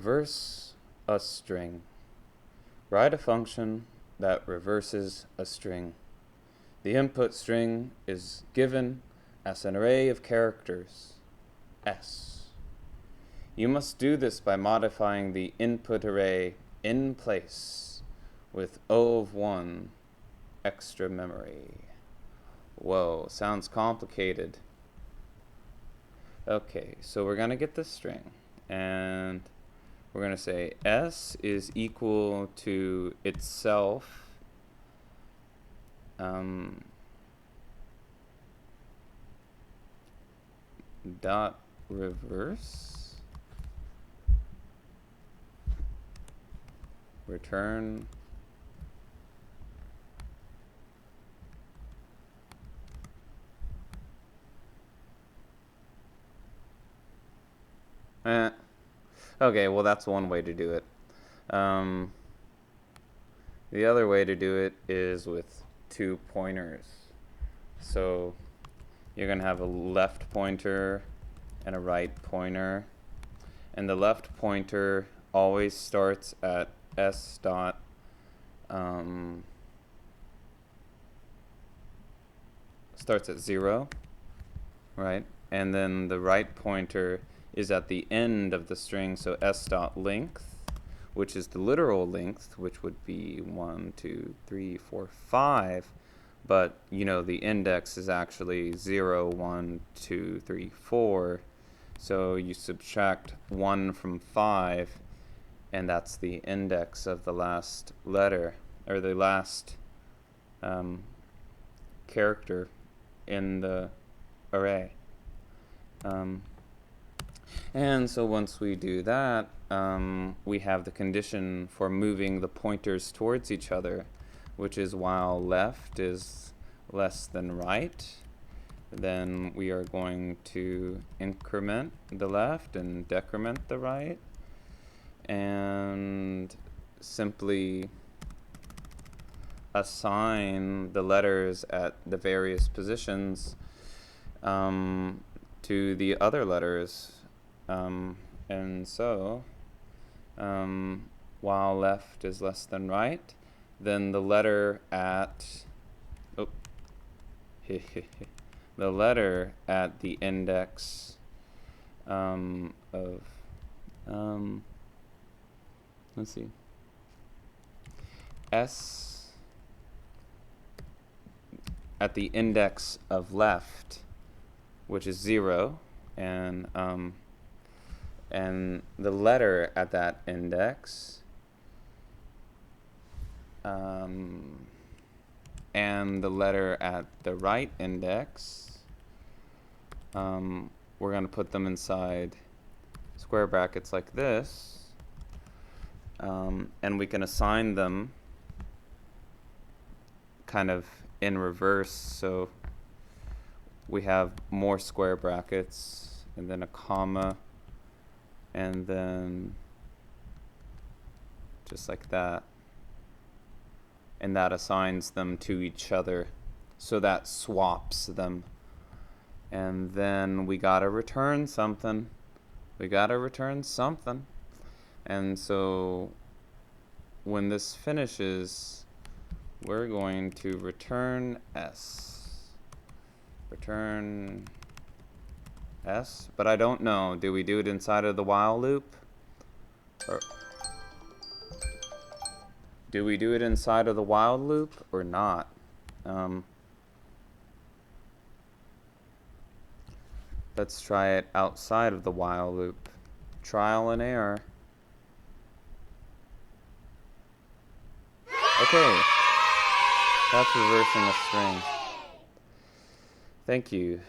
Reverse a string. Write a function that reverses a string. The input string is given as an array of characters, S. You must do this by modifying the input array in place with O of 1 extra memory. Whoa, sounds complicated. Okay, so we're going to get this string, and we're going to say S is equal to itself dot reverse return okay, well that's one way to do it. The other way to do it is with 2 pointers. So you're going to have a left pointer and a right pointer, and the left pointer always starts at s dot starts at 0, right? And then the right pointer is at the end of the string, so s dot length, which is the literal length, which would be 1, 2, 3, 4, 5. But, you know, the index is actually 0, 1, 2, 3, 4. So you subtract 1 from 5, and that's the index of the last letter, or the last character in the array. And so once we do that, we have the condition for moving the pointers towards each other, which is while left is less than right. Then we are going to increment the left and decrement the right, and simply assign the letters at the various positions to the other letters. And so while left is less than right, then the letter at the letter at the index of let's see, S at the index of left, which is 0, and the letter at that index and the letter at the right index, we're going to put them inside square brackets like this, and we can assign them kind of in reverse. So we have more square brackets, and then a comma, and then just like that. And that assigns them to each other. So that swaps them. And then we gotta return something. We gotta return something. And so when this finishes, we're going to return S. Return S. But I don't know. Do we do it inside of the while loop? Or do we do it inside of the while loop or not? Let's try it outside of the while loop. Trial and error. Okay. That's reversing a string. Thank you.